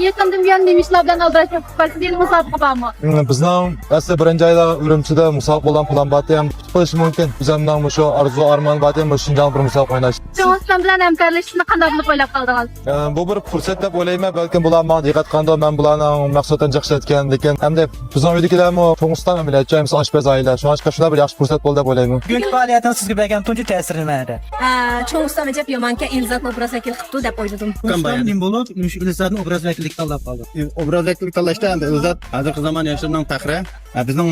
Faaliyetlardan buyon demişler bilan aldaşıp partiyeli musobaqa bormi? Bizning asli birinchi ayda Urumchida musobaqa bo'lgan plan bor ham qilish mumkin. Biz ham shu orzu armon bor ham Shinjong bir musobaqa o'ynash. Cho'ng'iston bilan hamkorlashishni qanday qilib o'ylab qoldingiz? Bu bir fursat deb o'ylayman. Balkim bular menga diqqat qildi, men bularning maqsadini yaxshilatgan, lekin hamda bizning uydagilarmi Cho'ng'iston amaliyotchimiz oshpaz oila. Shunga bir yaxshi fursat bo'ldi deb o'ylayman. Bugungi faoliyatingiz sizga bergan tunji ta'siri nima edi? Cho'ng'iston ajab yomonga Ilzatni obraz vakil qilibdi deb o'yladim. Qanday bo'lib, Ilzatni obraz vakillik tanlab qoldi. Obraz vakillik tanlashda endi Ilzat hozirgi zamon yoshlarning faxri. Bizning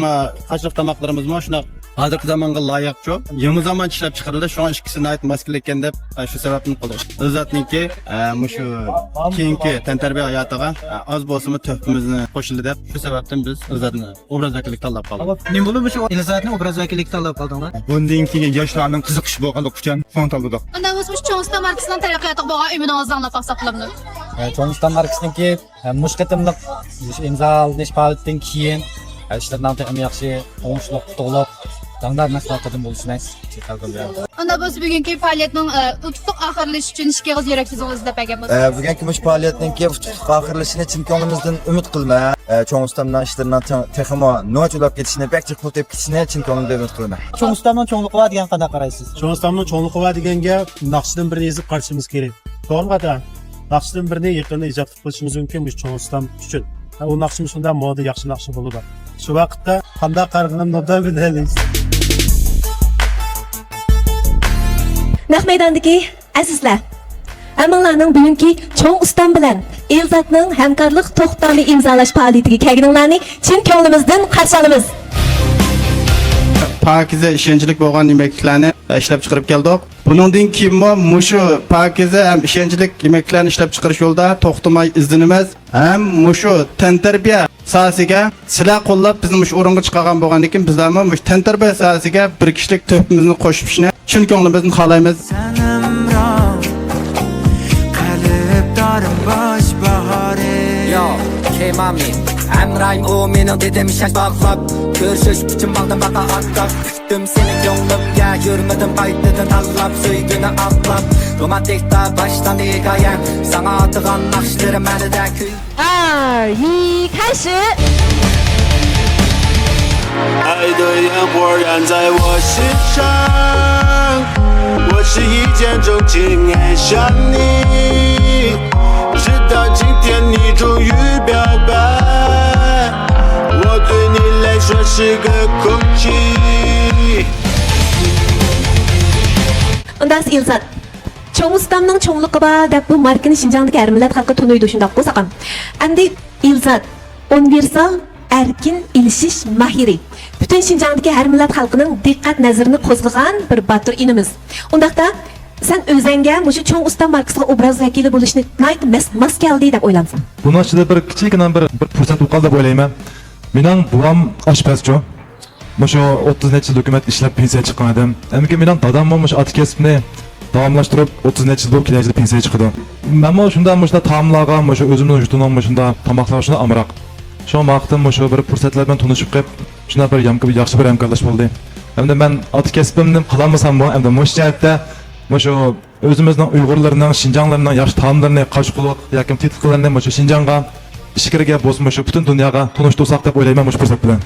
qashliq tomoqlarimiz mana shuna hozirgi zamonga loyiqchi. Yangi zamon ishlab chiqarildi. Shu ikkisini aytib maskelikkan deb shu sababni qildi. Ilzatniki shu keyingi tantarbiya hayotiga oz bo'lsa-mu tuhfamizni qo'shildi deb shu sababdan biz Ilzatni obraz vakillik tanlab qoldik. Nima bo'lib shu Ilzatni obraz vakillik tanlab qoldinglar? Bundan keyin yoshlarning qiziqishi bo'lganligi uchun fond oldik. Unda o'z Cho'ng'iston markasining taraqqiyotiga bo'lgan umidingizni anglab olsak qilamdi. Cho'ng'iston markasiniki mushqatimliq imzolash faoliyatidan keyin ishlardan ham yaxshi, o'ngishli, to'liq tanglar mahsulotlardan bo'lishini Unda biz bugungi faoliyatning utuq oxirlashi uchun ishqingiz yurak so'zingiz deb ekan bo'lsa. Bugungi mush faoliyatning utuq oxirlashini chin ko'nglimizdan umid qilma. Cho'ng'istondan ishlardan texmo nochulab ketishini, bakchi qilib ketishini chin ko'nglimdan umid qilaman. Cho'ng'istonning cho'ngliqi va degan qanday qaraysiz? Cho'ng'istonning cho'ngliqi va deganga naqshdan birini yezib qarashimiz kerak. To'g'rimi? Naqshdan birini yaqinda ijod qilishimiz mumkin bu Cho'ng'iston uchun. U naqshimiz shunda moda yaxshi naqsh bo'ladi. Shu vaqtda qanday qarag'animdan bilamiz. Naq maydondagi azizlar, hammalarning bugungi Cho'ng'iston bilan Ilzatning hamkorlik to'xtamini imzolash faoliyatiga kelganlarni chin ko'nglimizdan qarshi olamiz. Pakiza ishonchlik bo'lgan yemeklarni ishlab chiqarib keldik. Buningdan keyin mushu pakiza ham ishonchlik yemeklarni ishlab chiqarish yo'lida to'xtamay izlanamiz. Ham mushu tantarbiya sohasiga sizlar qo'llab bizni mush o'ringa chiqargan bo'lgandan keyin bizlar mush tantarbiya sohasiga bir kishilik to'pimizni qo'shibishni chin ko'nglimizdan xohlaymiz. Yo, kemami Emrayim o mening dedim şaş bağlap Görüşüş için baldım baka atlap Düştüm seni gönlümge Yürmedim baytıdın allap Söygünü atlap Romantik da baştan hikayem Sana atıgan nakşları məni də kül 2、1，开始。爱的烟火燃在我心上，我是一见钟情爱上你，直到今天你终于表白，我对你来说是个空气。 Undan Ilzat Cho'ng'istonning cho'ngliqi bor deb bu markani Shinjongdagi har millat xalqi tunuydi shundoq bo'lsa ham. Endi Ilzat universal erkin ilishish mahiri. Butun Shinjongdagi har millat xalqining diqqat nazarini qo'zg'agan bir batur inimiz. Undaqda sen o'zingga mushu Cho'ng'iston markasiga obraz vakili bo'lishni mas keldi deb o'ylamsan. Buning ichida bir kichikina bir fursat bo'ldi deb o'ylayman. Mening buvam oshpazchi. Mushu 30 necha yil hukumat ishlab pensiya chiqqan edim. Endi mening dadam mush ot kasbni davomlashtirib 30 necha yil bo'lib kelajda pensiya chiqdi. Men shunda mushda taomlarga mushu o'zimning yurtimning mushunda tomoqlar shunda amroq. Shu vaqtda mushu bir fursatlar bilan tanishib qolib, shunda bir yaxshi bir hamkorlash bo'ldi. Endi men ot kasbimni qilamasam bu, endi mush jihatda mushu o'zimizning Uyg'urlarning, Shinjonglarning yaxshi taomlarini, qo'shquloq yoki titqlarni mushu Shinjongga ishkirga bo'lsa mushu butun dunyoga tanishtirsak deb o'ylayman mush fursat bilan.